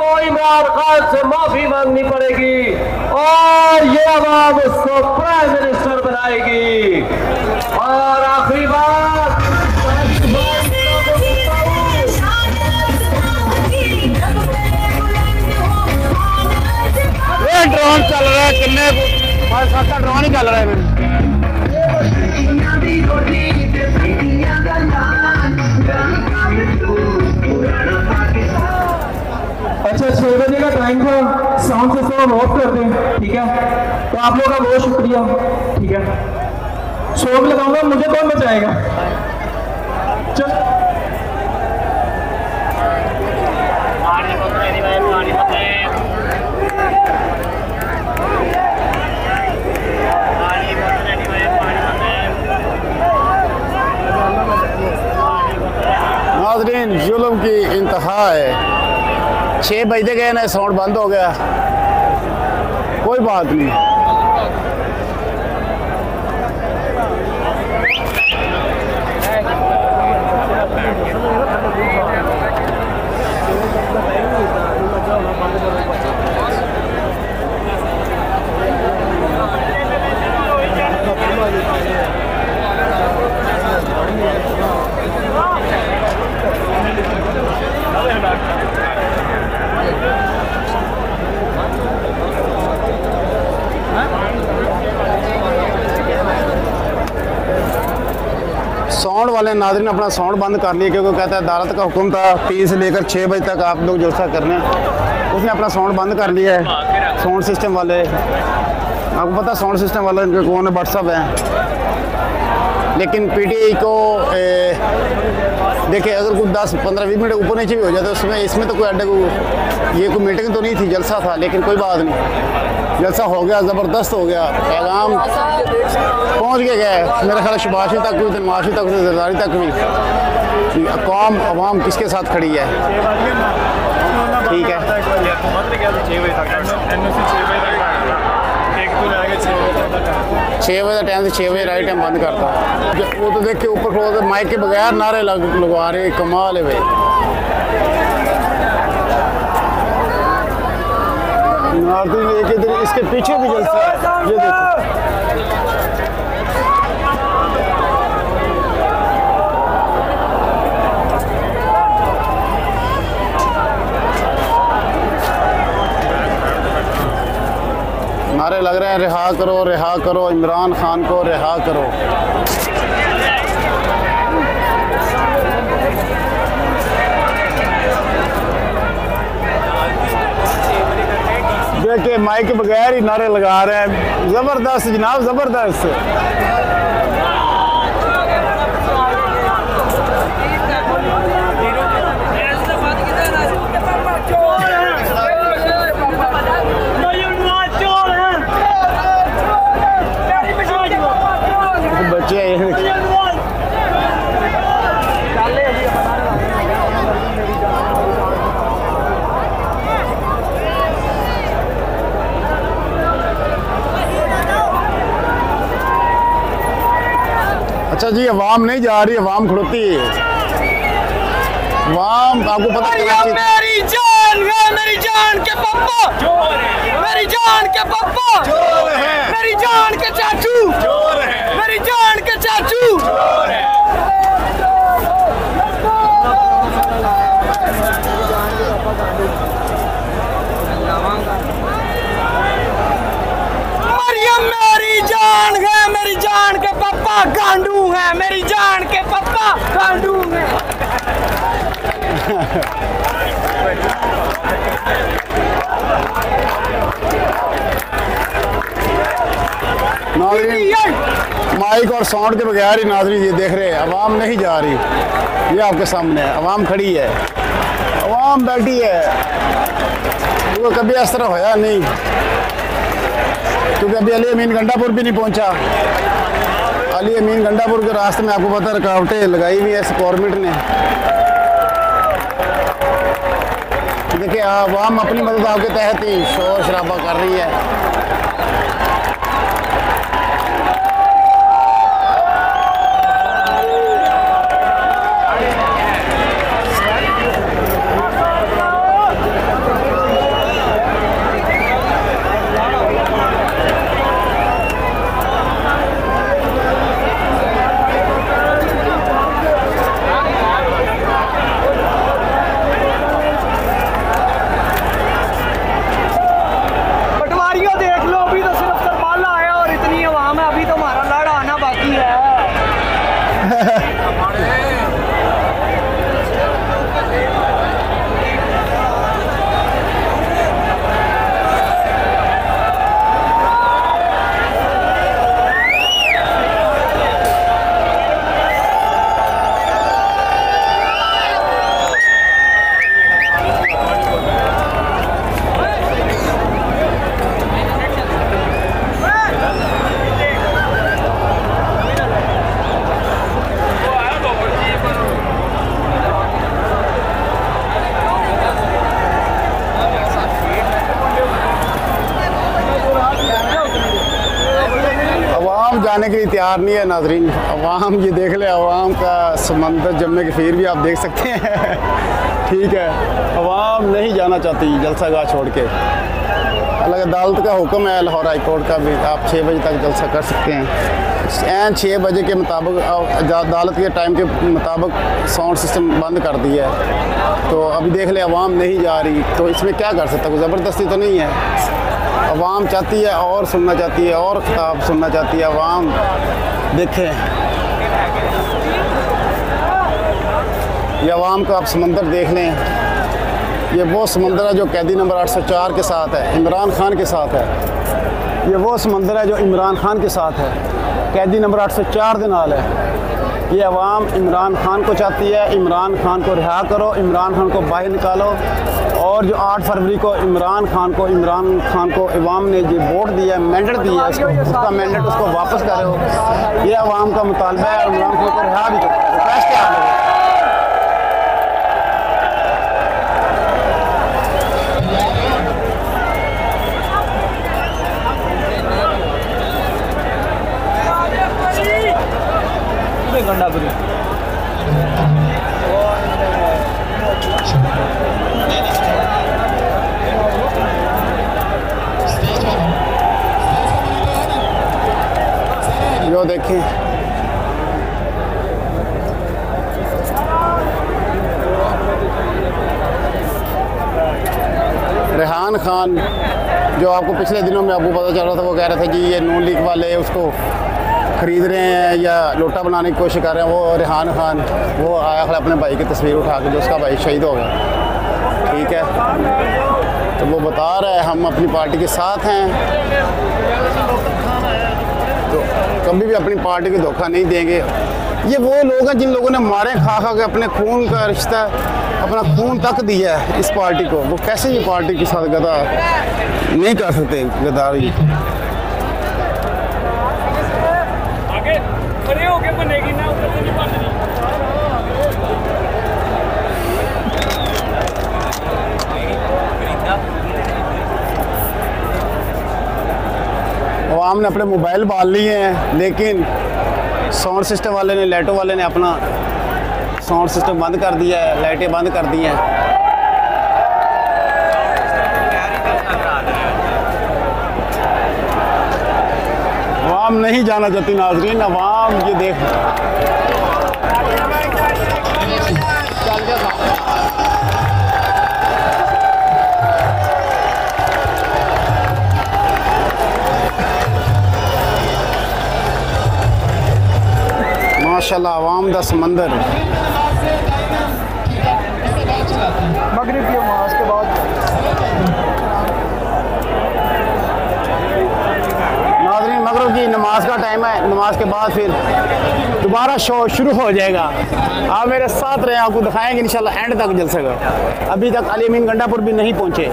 को इमरान खान से माफी मांगनी पड़ेगी और ये आवाम उसको प्राइम मिनिस्टर बनाएगी। और आखिरी बात, ड्रोन चल रहा है, किन्ने 5-7 ड्रोन ही चल रहे हैं। अच्छा 6 बजे का टाइम था, साउंड सिस्टम हम ऑफ कर दें, ठीक है? तो आप लोगों का बहुत शुक्रिया, ठीक है? शोक लगाऊंगा, मुझे कौन बचाएगा? चल नाज़रीन, जुल्म की इंतहा है। 6 बजते गए ना, साउंड बंद हो गया। कोई बात नहीं, साउंड वाले नाज़रीन अपना साउंड बंद कर लिए, क्योंकि कहता है अदालत का हुक्म था 3 से लेकर 6 बजे तक आप लोग जलसा करने। उसने अपना साउंड बंद कर लिया है। साउंड सिस्टम वाले, आपको पता साउंड सिस्टम वाले इनके कौन है, व्हाट्सअप हैं। लेकिन पीटीआई को देखिए, अगर कुछ 10-15-20 मिनट ऊपर नीचे भी हो जाता है उसमें, इसमें तो कोई अड्डे को, ये कोई मीटिंग तो नहीं थी, जलसा था। लेकिन कोई बात नहीं, जलसा हो गया, ज़बरदस्त हो गया। पैगाम पहुँच के गए मेरे ख्याल शबाशी तक भी, नमाशी तक भी, जरदारी तक भी। कौम अवाम किसके साथ खड़ी है, ठीक है? 6 बजे का टाइम से 6 बजे राइट टाइम बंद करता। वो तो देख के ऊपर खड़ो, माइक के बगैर नारे लगवा रहे, कमाल है भाई। एक इधर इसके पीछे भी जलसा है, ये देखो। नारे लग रहे हैं, रिहा करो इमरान खान को, रिहा करो। देखिए माइक के बगैर ही नारे लगा रहे हैं। ज़बरदस्त जनाब, ज़बरदस्त। बच्चे अच्छा जी, अवाम नहीं जा रही, अवाम खड़ोती है। अवाम आपको पता है, मेरी जान है, मेरी जान के पापा, मेरी जान के पापा, मेरी जान के चाचू, मेरी जान के चाचू। मरियम मेरी जान है, मेरी जान के पापा गांडू है, मेरी जान के पापा गांडू है। माइक और साउंड के बगैर ही नाज़रीन ये देख रहे हैं, अवाम नहीं जा रही। ये आपके सामने है, अवाम खड़ी है, अवाम बैठी है। वो कभी इस तरह होया नहीं, क्योंकि अभी अली अमीन गंडापुर भी नहीं पहुंचा। अली अमीन गंडापुर के रास्ते में आपको पता रुकावटें लगाई हुई है इस गवर्नमेंट ने। देखिए अवाम अपनी मदद आपके तहत ही शोर शराबा कर रही है। जाने के लिए तैयार नहीं है नाजरीन। अवाम ये देख ले, अवाम का समंदर जम्मे कफीर भी आप देख सकते हैं। ठीक है, अवाम नहीं जाना चाहती जलसागाह छोड़ के। अलग अदालत का हुक्म है लाहौर हाई कोर्ट का भी, आप 6 बजे तक जलसा कर सकते हैं। एन 6 बजे के मुताबिक अदालत के टाइम के मुताबिक साउंड सिस्टम बंद कर दिया है। तो अभी देख ले अवाम नहीं जा रही, तो इसमें क्या कर सकता, कोई ज़बरदस्ती तो नहीं है। अवाम चाहती है और सुनना चाहती है और खिताब सुनना चाहती है अवाम। देखें ये अवाम का आप समंदर देख लें, ये वो समंदर है जो कैदी नंबर 804 के साथ है, इमरान खान के साथ है। ये वो समंदर है जो इमरान खान के साथ है, कैदी नंबर 804 के नाल है। ये अवाम इमरान खान को चाहती है, इमरान खान को रिहा करो, इमरान खान को बाहर निकालो। और जो 8 फरवरी को इमरान खान को अवाम ने जो वोट दिया, मैंडेट दिया, उसका मैंडेट उसको वापस करो। ये अवाम का मुतालबा है। इमरान खान को रिहा भी करो। रिक्वेस्ट है आप लोगों को। गंडापुरी जो देखें रेहान खान, जो आपको पिछले दिनों में आपको पता चल रहा था, वो कह रहे थे कि ये नून लीग वाले उसको ख़रीद रहे हैं या लोटा बनाने की कोशिश कर रहे हैं। वो रेहान खान वो आया खड़ा अपने भाई की तस्वीर उठा के, जो उसका भाई शहीद हो गया। ठीक है, तो वो बता रहा है हम अपनी पार्टी के साथ हैं, तो कभी भी अपनी पार्टी को धोखा नहीं देंगे। ये वो लोग हैं जिन लोगों ने मारे खा के अपने खून का रिश्ता, अपना खून तक दिया है इस पार्टी को। वो कैसे ये पार्टी के साथ गदा नहीं कर सकते, गद्दारी। खड़े होके बनेगी ना, ऊपर से नहीं बननी। अवाम ने अपने मोबाइल बाल लिए हैं, लेकिन साउंड सिस्टम वाले ने, लाइटों वाले ने अपना साउंड सिस्टम बंद कर दिया है, लाइटें बंद कर दी हैं। अवाम नहीं जाना चाहती नाजरीन। अवाम ये देख माशाल्लाह अवाम दा समंदर। मगरिब की नमाज के बाद नाज़रीन मगरिब की नमाज का टाइम है, नमाज के बाद फिर दोबारा शो शुरू हो जाएगा। आप मेरे साथ रहे, आपको दिखाएंगे इंशाल्लाह एंड तक जलसे का। अभी तक अली अमीन गंडापुर भी नहीं पहुँचे।